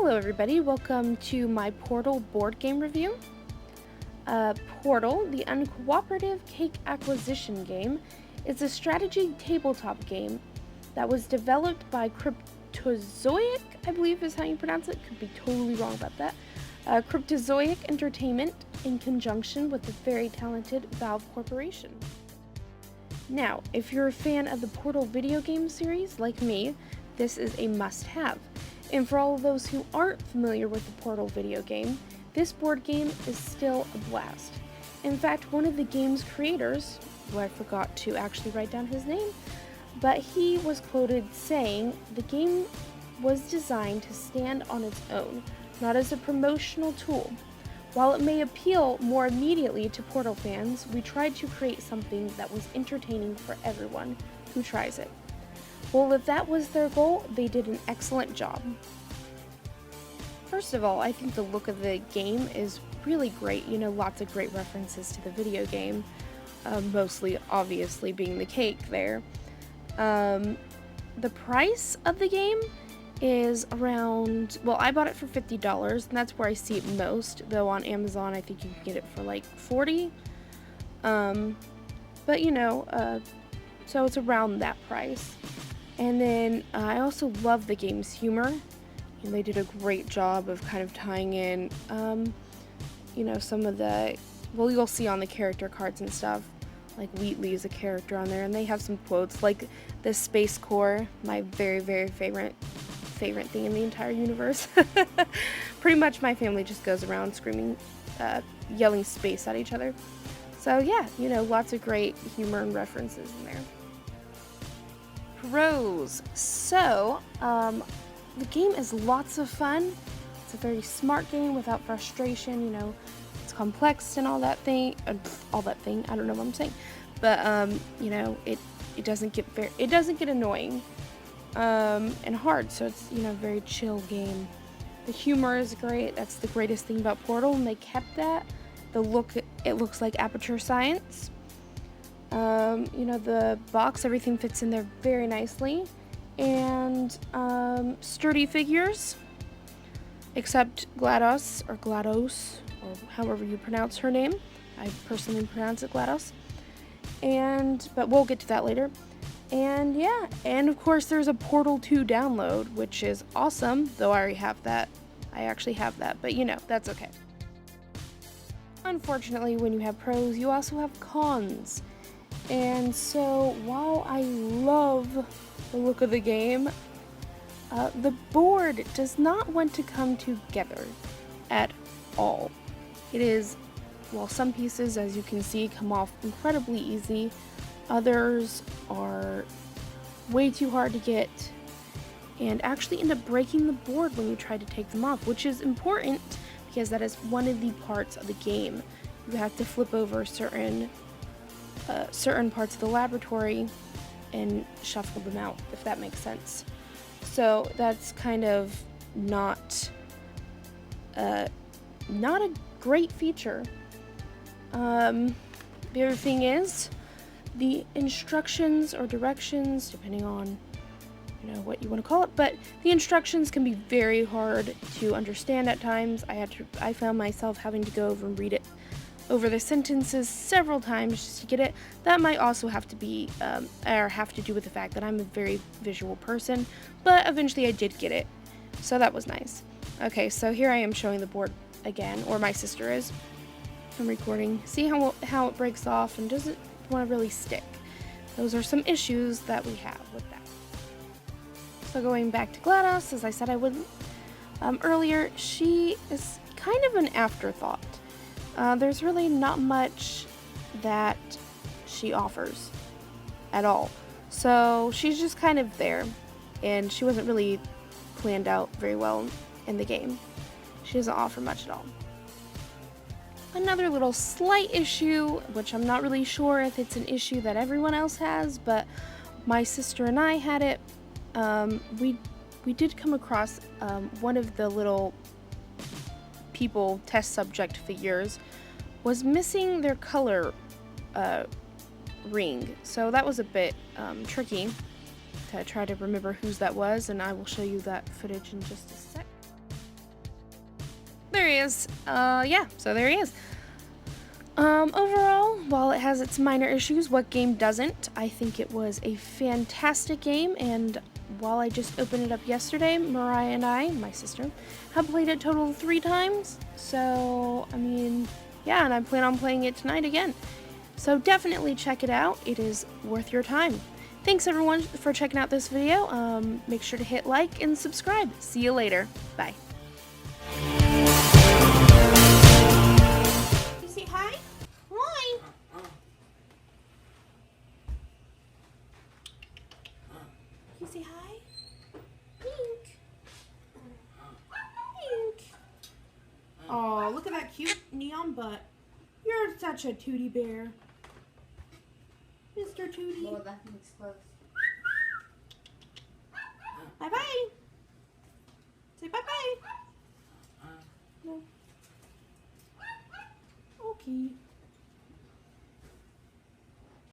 Hello everybody, welcome to my Portal board game review. Portal, the Uncooperative Cake Acquisition game, is a strategy tabletop game that was developed by Cryptozoic, I believe is how you pronounce it, could be totally wrong about that. Cryptozoic Entertainment in conjunction with the very talented Valve Corporation. Now, if you're a fan of the Portal video game series, like me, this is a must-have. And for all of those who aren't familiar with the Portal video game, this board game is still a blast. In fact, one of the game's creators, who I forgot to actually write down his name, but he was quoted saying, "The game was designed to stand on its own, not as a promotional tool. While it may appeal more immediately to Portal fans, we tried to create something that was entertaining for everyone who tries it." Well, if that was their goal, they did an excellent job. First of all, I think the look of the game is really great. You know, lots of great references to the video game, mostly obviously being the cake there. The price of the game is around, well, I bought it for $50, and that's where I see it most, though on Amazon I think you can get it for like $40. But you know, so it's around that price. And then I also love the game's humor, and they did a great job of kind of tying in, you know, some of the, well, you'll see on the character cards and stuff, like Wheatley is a character on there, and they have some quotes, like the Space Corps, my very, very favorite thing in the entire universe. Pretty much my family just goes around screaming, yelling space at each other. So yeah, you know, lots of great humor and references in there. Pros. So, the game is lots of fun. It's a very smart game without frustration, you know. It's complex and all that thing. I don't know what I'm saying. But, you know, it doesn't get annoying and hard. So it's, you know, a very chill game. The humor is great. That's the greatest thing about Portal, and they kept that. It looks like Aperture Science. You know, the box, everything fits in there very nicely, and sturdy figures, except GLaDOS, or however you pronounce her name. I personally pronounce it GLaDOS, but we'll get to that later. And yeah, and of course there's a Portal 2 download, which is awesome, though I already have that. I actually have that, but you know, that's okay. Unfortunately, when you have pros, you also have cons. And so, while I love the look of the game, the board does not want to come together at all. It is, well, some pieces, as you can see, come off incredibly easy. Others are way too hard to get, and actually end up breaking the board when you try to take them off, which is important because that is one of the parts of the game. You have to flip over certain parts of the laboratory and shuffle them out, if that makes sense. So that's kind of not a great feature. The other thing is the instructions or directions, depending on, you know, what you want to call it, but the instructions can be very hard to understand at times. I found myself having to go over and read it over the sentences several times just to get it. That might also have to be, or have to do with the fact that I'm a very visual person, but eventually I did get it, so that was nice. Okay, so here I am showing the board again, or my sister is. I'm recording. See how it breaks off and doesn't want to really stick. Those are some issues that we have with that. So going back to GLaDOS, as I said I wouldn't earlier, she is kind of an afterthought. There's really not much that she offers at all. So she's just kind of there, and she wasn't really planned out very well in the game. She doesn't offer much at all. Another little slight issue, which I'm not really sure if it's an issue that everyone else has, but my sister and I had it. We did come across one of the little people test subject figures was missing their color ring, so that was a bit tricky to try to remember whose that was, and I will show you that footage in just a sec. there he is. Yeah, so there he is. Overall, while it has its minor issues, what game doesn't? I think it was a fantastic game, and while I just opened it up yesterday, Mariah and I, my sister, have played it a total of 3 times. So, I mean, yeah, and I plan on playing it tonight again. So definitely check it out. It is worth your time. Thanks everyone for checking out this video. Make sure to hit like and subscribe. See you later. Bye. You say hi? Hi. You say hi? Pink. Pink. Oh, look at that cute neon butt. You're such a tootie bear. Mr. Tootie. Oh, that thing's close. Bye-bye. Say bye-bye. No. Okay.